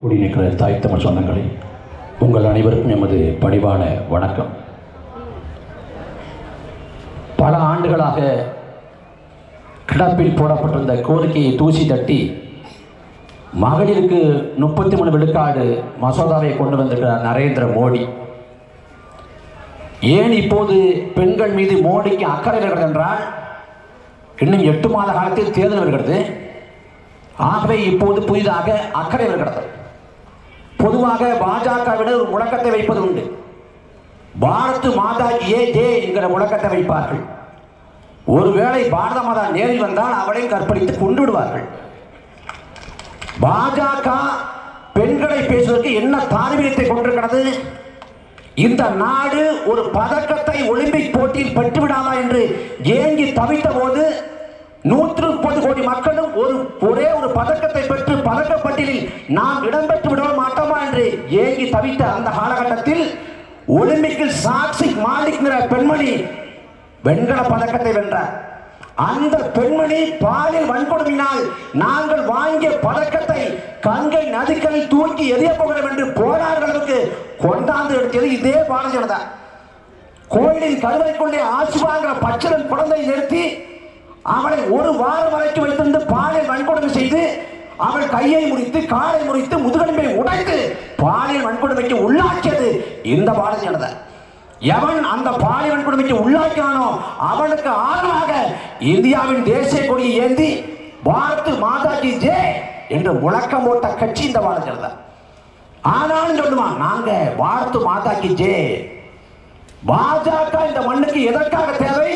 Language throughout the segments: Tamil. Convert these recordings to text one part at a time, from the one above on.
குடிநிற்கிற தாய் தமிழ் சொந்தங்களே, உங்கள் அனைவருக்கும் எமது பணிவான வணக்கம். பல ஆண்டுகளாக கிடப்பில் போடப்பட்டிருந்த கோரிக்கையை தூசி தட்டி மகளிருக்கு 33 விழுக்காடு மசோதாவை கொண்டு வந்திருக்கிறார் நரேந்திர மோடி. ஏன் இப்போது பெண்கள் மீது மோடிக்கு அக்கறை வருகிறது என்றால், இன்னும் 8 மாத காலத்தில் தேர்தல் வருகிறது. ஆகவே இப்போது புதிதாக அக்கறை வருகிறது. பொதுவாக பாஜகவினர் ஒரு முழக்கத்தை வைப்பது உண்டு. பாரத் மாதா கி ஜெய் என்கிற முழக்கத்தை வைப்பார்கள். ஒருவேளை பாரத மாதா நேரில் வந்தால் அவளையும் கற்பழித்து கொண்டு விடுவார்கள். பாஜக பெண்களை பேசுவதற்கு என்ன தார்மீகத்தை கொண்டிருக்கிறது? இந்த நாடு ஒரு பதக்கத்தை ஒலிம்பிக் போட்டியில் பெற்றுவிடாதா என்று ஏங்கி தவித்த போது 130 கோடி மக்களும் ஒரே ஒரு பதக்கத்தை பெற்று பதக்கப்பட்டியலில் நாம் இடம்பெற்று விட மாட்டோமா என்று ஏங்கி தவித்த அந்த காலகட்டத்தில் ஒலிம்பிக்கில் சாக்ஷி மாலிக் என்ற பெண்மணி வெண்கல பதக்கத்தை வென்றார். அந்த பெண்மணி பாலியல் வன்கொடுமையினால் நாங்கள் வாங்கிய பதக்கத்தை கங்கை நதிகளில் தூக்கி எரிய போகிறோம் என்று போராடுகளுக்கு கொண்டாந்து எடுத்தது இதே பாரதிய ஜனதா. கோயிலின் கருவறைக்குள்ளே ஆசுவாங்கிற பச்சிலன் குழந்தை நிறுத்தி அவளை ஒரு வாரம் வரைக்கும் வைத்திருந்து பாலியல் வன்கொடுமை செய்து அவள் கையை முறித்து காலை முறித்து முதுகெலும்பை உடைத்து பாலியல் வன்கொடுமைக்கு உள்ளாக்கியது இந்த பாரதிய ஜனதா. எவன் அந்த பாலியல் வன்கொடுமைக்கு உள்ளாக்கினானோ அவனுக்கு ஆதரவாக இந்தியாவின் தேசிய கொடியை ஏந்தி பாரத் மாதா கி ஜெய் என்று முழக்கம் போட்ட கட்சி இந்த பாரதிய ஜனதா. ஆனாலும் சொல்லுவான், நாங்க பாரத் மாதா கி ஜெய். பாஜக இந்த மண்ணுக்கு எதற்காக தேவை?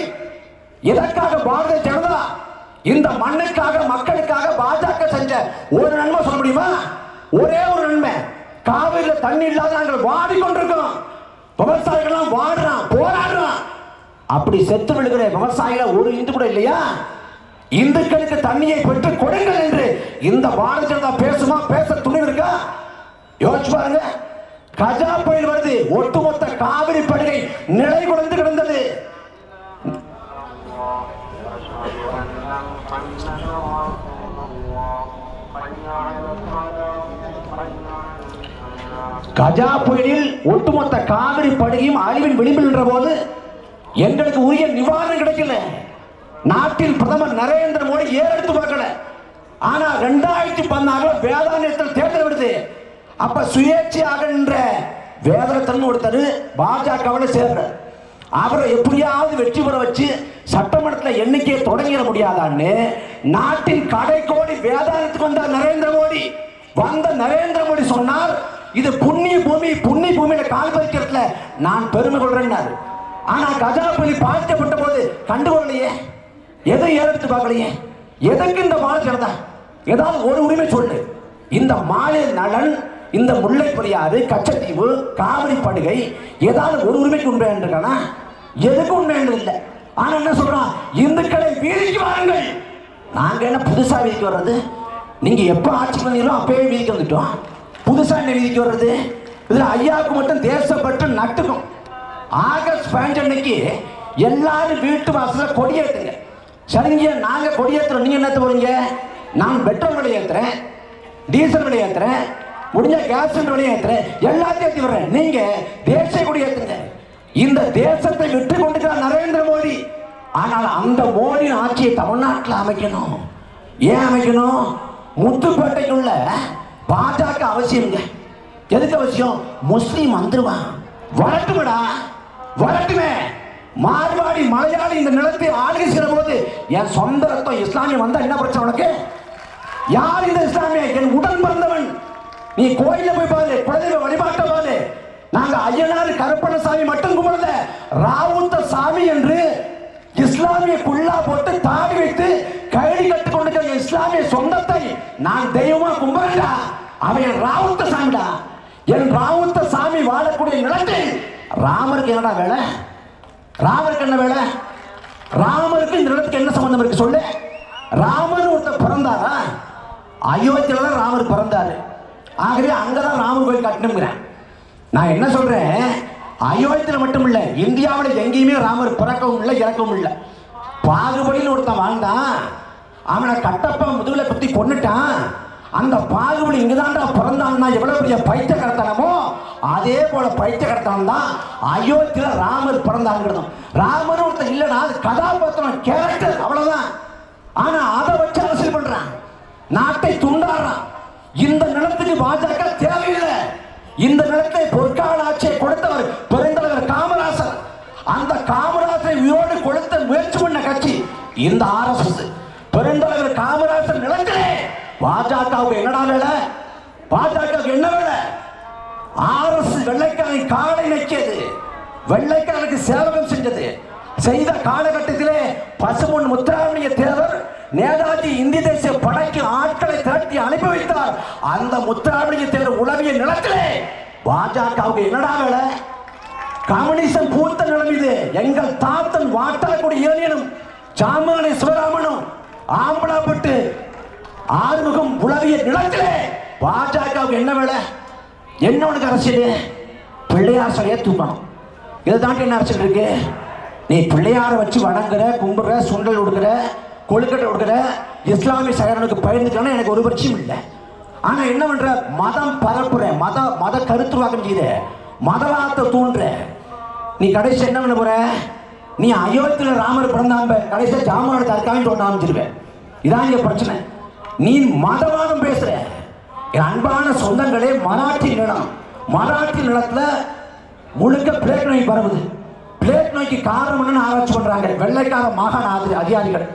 எதற்காக பாரதிய ஜனதா இந்த மண்ணுக்காக மக்களுக்காக பாஜக செஞ்ச ஒரு நன்மை சொல்ல முடியுமா? ஒரே ஒரு நன்மை. காவிரியில தண்ணி இல்லாத நாங்கள் வாடிக்கொண்டிருக்கோம். விவசாயிகள் வாடுறான், போராடுறான். அப்படி செத்து விழுகிற விவசாயிகள் ஒரு இந்து கூட இல்லையா? இந்துக்களுக்கு தண்ணியை பெற்று கொடுங்கள் என்று இந்த பாரதிய ஜனதா பேசுமா? பேச துணிவு இருக்கா? யோசிச்சு பாருங்க. கஜா புயல் வருது, ஒட்டுமொத்த காவிரி படுகை நிலை குலைந்து கிடந்தது. கஜா புயலில் ஒட்டுமொத்த காவிரி படுகையும் அழிவின் விளிம்பில் நின்ற போது எங்களுக்கு உரிய நிவாரணம் கிடைக்கல. நாட்டில் பிரதமர் நரேந்திர மோடி ஏறெடுத்து பார்க்கல. ஆனா 2016 வேதாந்தத்தில் தேர்தல் வருது. அப்ப சுயேட்சையாக நின்ற வேதாந்தன் ஒருத்தர் பாஜகவில் சேர்ற அவரை எப்படியாவது வெற்றி பெற வச்சு சட்டமன்றத்தில் எண்ணிக்கையை தொடங்கிட முடியாதான்னு நாட்டின் கடைக்கோடி வேதாந்தத்துக்கு வந்த நரேந்திர மோடி நரேந்திர மோடி சொன்னார், இது புண்ணிய பூமி, புண்ணிய பூமியில கால் பதிக்கிறதுல நான் பெருமை கொள்றேன். ஆனா கஜா புயல் பாதிக்கப்பட்ட போது கண்டுகொள்ளலையே, எதை ஏறெடுத்து பார்க்கலையே. எதற்கு இந்த பாரதிய ஜனதா? ஏதாவது ஒரு உரிமை சொல்லு. இந்த மாநில நலன், இந்த முல்லை பெரியாறு, கச்சத்தீவு, காவிரி படுகை ஏதாவது ஒரு உரிமைக்கு உண்மை இருக்கானா? எதுக்கு உண்மை இல்லை. ஆனா என்ன சொல்றான்? இந்துக்களை வீதிக்கு வாருங்கள். நாங்க என்ன புதுசா வீதிக்கு வர்றது? நீங்க எப்ப ஆட்சி பண்ணீங்களோ அப்பவே வீதிக்கு வந்துட்டோம். புதுசா என்ன வீதிக்கு வர்றது? இதுல ஐயாவுக்கு மட்டும் தேசப்பட்டு நட்டுக்கும். ஆகஸ்ட் 15 அன்னைக்கு எல்லாரும் வீட்டு வாசல கொடியேற்றுங்க. சரிங்க, நாங்க கொடியேற்றுறோம். நீங்க என்ன போறீங்க? நான் பெட்ரோல் விலை ஏற்றுறேன், டீசல் விலை ஏற்றுறேன், முடிஞ்ச கேஸ் விலை ஏற்றுறேன், எல்லாத்தையும் ஏற்றி வர்றேன். நீங்க தேசிய கொடி ஏற்றுங்க. இந்த தேசத்தை விட்டு கொண்டிருக்கிறார் நரேந்திர மோடி. ஆனால் அந்த மோடி ஆட்சியை தமிழ்நாட்டில் அமைக்கணும். ஏன் அமைக்கணும்? முத்துப்பேட்டைக்குள்ள பாஜக அவசியம்ங்க. எதுக்கு அவசியம்? முஸ்லீம் வந்துருவான். வரட்டுமடா, வரட்டுமே. மார்வாடி மலையாளி இந்த நிலத்தை ஆளுகை செய்கிற போது என் சொந்த ரத்தம் இஸ்லாமியம் வந்தா என்ன பிரச்சனை உனக்கு? யார் இந்த இஸ்லாமிய? என் உடன் பிறந்தவன். நீ கோயில போய் பாரு, குலதெய்வ வழிபாட்ட பாரு. நாங்க ஐயனார் கருப்பணசாமி மட்டும் கும்பிடல, ராவுத்த சாமி என்று இஸ்லாமிய குல்லா போட்டு தாடி வைத்து கைடி கட்டுக் கொண்டிருக்கிற இஸ்லாமிய சொந்தத்தை நான் தெய்வமா கும்பிடா. அவன் ராவுத்த சாமிடா. என் ராவுத்த சாமி வாழக்கூடிய நிலத்தில் ராமருக்கு என்னடா வேலை? ராமருக்கு என்ன வேலை? ராமருக்கு இந்த நிலத்துக்கு என்ன சம்பந்தம் இருக்கு சொல்லு? ராமன் ஒருத்தர் பிறந்தாரா? அயோத்தியில தான் ராமர் பிறந்தாரு. ஆகவே அங்கதான் ராமர் கோயில் கட்டணுங்கிறேன். நான் என்ன சொல்றேன், அயோத்தியில் மட்டும் இல்ல, இந்தியாவில் எங்கேயுமே ராமர் பிறக்கவும் இல்லை, இறக்கவும் இல்லை. பாகுபலின்னு ஒருத்தன் வாழ்ந்தான், அவனை கட்டப்ப முதுகுல குத்தி கொன்னுட்டான். அந்த பாகுபலி இங்கதான்டா பிறந்தான்னா எவ்வளவு பெரிய பைத்தியக்காரத்தனமோ அதே போல பைத்தியக்காரத்தனம் தான் அயோத்தியில ராமர் பிறந்தாங்கிறதும். ராமர் ஒருத்தர் இல்லைன்னா அது கதாபாத்திரம், கேரக்டர், அவ்வளவுதான். ஆனா அதை வச்சு அரசியல் பண்றான், நாட்டை துண்டாடுறான். இந்த நிலத்துக்கு பாஜக தேவையில்லை. இந்த நிலத்தை பொற்கால ஆட்சியை கொடுத்தவர் பெருந்தலைவர் காமராசர். அந்த காமராசரை உயிரோடு கொடுத்த முயற்சி பண்ண கட்சி இந்த RSS. பெருந்தலைவர் காமராசர் நிலத்திலே பாஜகவுக்கு என்னடா வேலை? பாஜகவுக்கு என்ன வேலை? RSS வெள்ளைக்காரன் காலை நக்கியது, வெள்ளைக்காரனுக்கு சேவகம் செஞ்சது. செய்த காலகட்டத்திலே பசுமொன் முத்துராமலிங்க தேவர் நேதாஜி இந்திய தேசிய படைக்கு ஆட்களை திரட்டி அனுப்பி வைத்தார். அந்த முத்துராமலிங்க தேவர் உளவிய நிலத்திலே பாஜகவுக்கு என்னடா வேலை? கம்யூனிசம் பூத்த நிலம் இது. எங்கள் தாத்தன் வாட்டாக்குடி ஏனியனும் சாமானி சிவராமனும் ஆம்பலாப்பட்டு ஆறுமுகம் உளவிய நிலத்திலே பாஜகவுக்கு என்ன வேலை? என்ன உனக்கு அரசியல்? பிள்ளையார் சிலையை தூக்கணும், இதுதான் என்ன அரசியல் இருக்கு? நீ பிள்ளையாரை வச்சு வணங்குற, கும்புற, சுண்டல் கொடுக்குற, கொழுக்கட்டை கொடுக்குற, இஸ்லாமிய சகரனுக்கு பயந்துக்கணும், எனக்கு ஒரு பட்சியும் இல்லை. ஆனா என்ன பண்ற? மதம் பரப்புற, மத கருத்துருவாக்கம் செய்த, மதவாதத்தை தூண்டுற. நீ கடைசி என்ன பண்ண போற? நீ அயோத்தியில ராமர் பிறந்தாம்ப கடைசியா ஜாமனோட தற்காலின்னு சொன்ன ஆரம்பிச்சிருவேன். இதான் இங்க பிரச்சனை. நீ மதவாதம் பேசுற. என் அன்பான சொந்தங்களே, மராட்டி நிலம், மராட்டி நிலத்துல முழுக்க பிளேக் நோய் பரவுது. பிளேக் நோய்க்கு காரணம் ஆராய்ச்சி பண்றாங்க வெள்ளைக்கார மாகாண அதிகாரிகள்.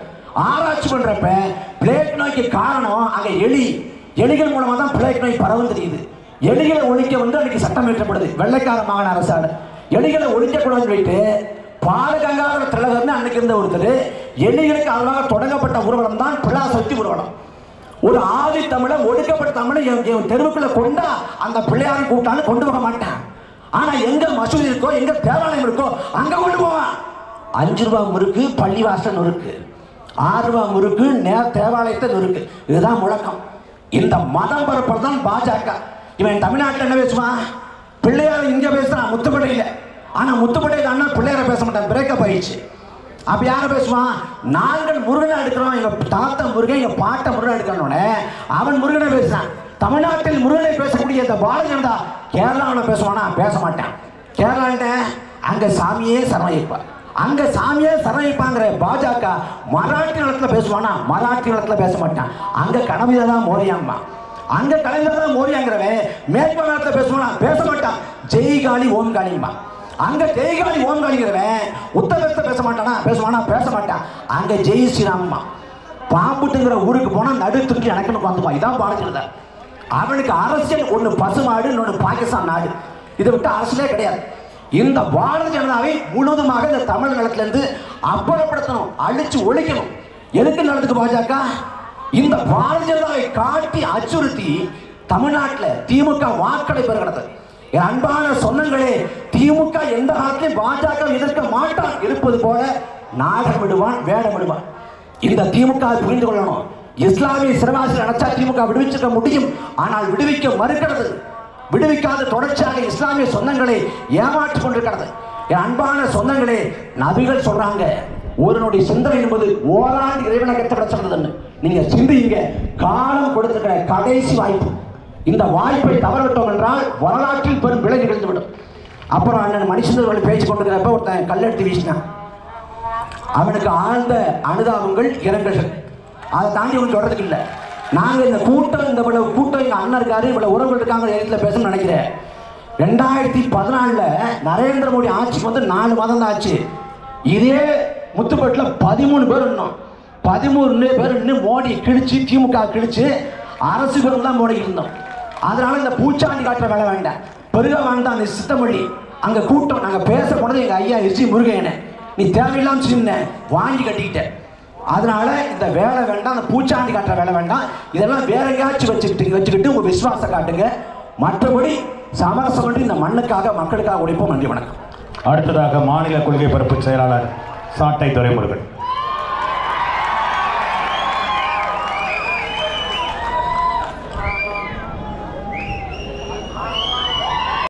ஆராய்ச்சி பண்றப்ப பிளேக் நோய்க்கு காரணம் அங்க எலிகள் மூலமா தான் பிளேக் நோய் பரவும் தெரியுது. எலிகளை ஒழிக்க அன்னைக்கு சட்டம் இயற்றப்படுது வெள்ளைக்கார மாகாண அரசாடு. எலிகளை ஒழிக்கக்கூடாதுன்னு சொல்லிட்டு பாலகங்காதர திலகர்னு அன்னைக்கு இருந்த ஒருத்தர் எலிகளுக்கு அதனால தொடங்கப்பட்ட ஊர்வலம் தான் பிள்ளாசக்தி ஊர்வலம். ஒரு ஆதி தமிழை ஒடுக்கப்பட்ட தமிழை தெருவுக்குள்ள கொண்டா அந்த பிள்ளையாரும் கூட்டாலும் கொண்டு போக மாட்டேன். ஆனா எங்க மசூதி இருக்கோ, எங்க தேவாலயம் இருக்கோ அங்க கொண்டு போவான். 5 ரூபாய் முறுக்கு பள்ளிவாசல் நொறுக்கு, 6 ரூபாய் முறுக்கு தேவாலயத்தை நொறுக்கு, இதுதான் முழக்கம். இந்த மதம் பரப்புறது தான் பாஜக. இவன் தமிழ்நாட்டில் என்ன பேசுவான்? பிள்ளையார் இங்க பேசுறான் முத்துப்படையில. ஆனா முத்துப்படையில அண்ணா பிள்ளையார பேச மாட்டான், பிரேக்கப் ஆயிடுச்சு. அப்ப யார பேசுவான்? நாங்கள் முருகனை எடுக்கிறோம், எங்க தாத்தா முருகன், எங்க பாட்ட முருகன் எடுக்கணும்னு அவன் முருகனை பேசுறான். தமிழ்நாட்டில் முருகனை பேசக்கூடிய இந்த பாரதிய ஜனதா கேரளாவில் பேசுவானா? பேச மாட்டான். கேரளாண்ட அங்க சாமியே சரணமைப்பா, அங்க சாமியே சரணமைப்பாங்கிற பாஜக மராட்டி நிலத்துல பேசுவானா? மராட்டி நிலத்துல பேச மாட்டான். அங்க கனவில தான் மோரியாம்மா, அங்க கலைஞர் தான் மோரியாங்கிறவன் மேற்கு நிலத்துல பேசுவானா? பேச மாட்டான். ஜெய் காளி ஓம் காளிம்பா. அங்க ஜெய்காளி ஓம் காளிங்கிறவன் உத்தரத்தை பேச மாட்டானா? பேசுவானா? பேச மாட்டான். அங்க ஜெய் ஸ்ரீராம்மா. பாம்புட்டுங்கிற ஊருக்கு போனா நடுத்துக்கு எனக்குன்னு பார்த்துப்பான். இதான் பாரதிய. அவனுக்கு அரசியல் ஒன்று பசுமாடு, இன்னொன்று பாகிஸ்தான் நாடு. இதை விட்டு அரசியலே கிடையாது. இந்த பாரதிய ஜனதாவை முழுவதுமாக இந்த தமிழ் நிலத்திலிருந்து அப்புறப்படுத்தணும், அழிச்சு ஒழிக்கணும். எதுக்கு நடந்துக்கு பாஜக? இந்த பாரதிய ஜனதாவை காட்டி அச்சுறுத்தி தமிழ்நாட்டில் திமுக வாக்களை பெறுகிறது. என் அன்பான சொந்தங்களே, திமுக எந்த காலத்திலும் பாஜக எதிர்க்க மாட்டான். இருப்பது போல நாடகம் விடுவான், வேடம் விடுவான். இந்த திமுக புரிந்து கொள்ளணும். இஸ்லாமிய சிறைவாசிகள் நினைச்சா திமுக விடுவிச்சிருக்க முடியும், ஆனால் விடுவிக்க மறுக்கிறது. விடுவிக்காத தொடர்ச்சியாக இஸ்லாமிய சொந்தங்களை ஏமாற்றிக் கொண்டிருக்கிறது. என் அன்பான சொந்தங்களே, நபிகள் சொல்றாங்க, ஒருவனுடைய சிந்தனை என்பது ஓராண்டு இறைவனை கட்டப்படுத்துறதுன்னு. நீங்க சிந்திங்க, காலம் கொடுத்திருக்கிற கடைசி வாய்ப்பு. இந்த வாய்ப்பை தவறவிட்டோம் என்றால் வரலாற்றில் பெரும் விலை நிகழ்ந்துவிடும். அப்புறம் அண்ணன் மணிச்சந்திரன் பேச்சு கொண்டிருக்கிறப்ப ஒருத்தன் கல்லெடுத்து வீசினான். அவனுக்கு ஆழ்ந்த அனுதாபங்கள், இரங்கல்கள். அதை தாண்டி ஒன்று சொல்றதுக்கு இல்லை. நாங்கள் இந்த கூட்டம், இந்த இவ்வளவு கூட்டம், எங்கள் அண்ணன் இருக்காரு, இவ்வளவு உறவுகள் இருக்காங்க இடத்துல பேசணும்னு நினைக்கிறேன். 2014 நரேந்திர மோடி ஆட்சிக்கு வந்து 4 மாதம் தான் ஆச்சு. இதே முத்துப்பட்டில் 13 பேர் இன்னும் 13 பேர் இன்னும் மோடி கிழிச்சு, திமுக கிழிச்சு அரசு பேரும் தான் மோடி இருந்தோம். அதனால இந்த பூச்சாண்டி காட்டுற வேலை வேண்டாம். பெருக வேண்டாம். அந்த சித்தமல்லி அங்கே கூட்டம் நாங்கள் பேச போனது எங்கள் ஐயா எஸ்.சி. முருகையனை நீ தேவையில்லாம சின்ன வாங்கி கட்டிக்கிட்ட. அதனால இந்த வேலை வேண்டாம், அந்த பூச்சாண்டி காட்டுற வேலை வேண்டாம். இதெல்லாம் வேற எங்கேயாச்சும் வச்சுக்கிட்டு உங்க விசுவாசம் காட்டுங்க. மற்றபடி சமரசம் இந்த மண்ணுக்காக மக்களுக்காக உழைப்போம். நன்றி, வணக்கம். அடுத்ததாக மாநில கொள்கை பரப்பு செயலாளர் சாட்டை துரைமுருகன்.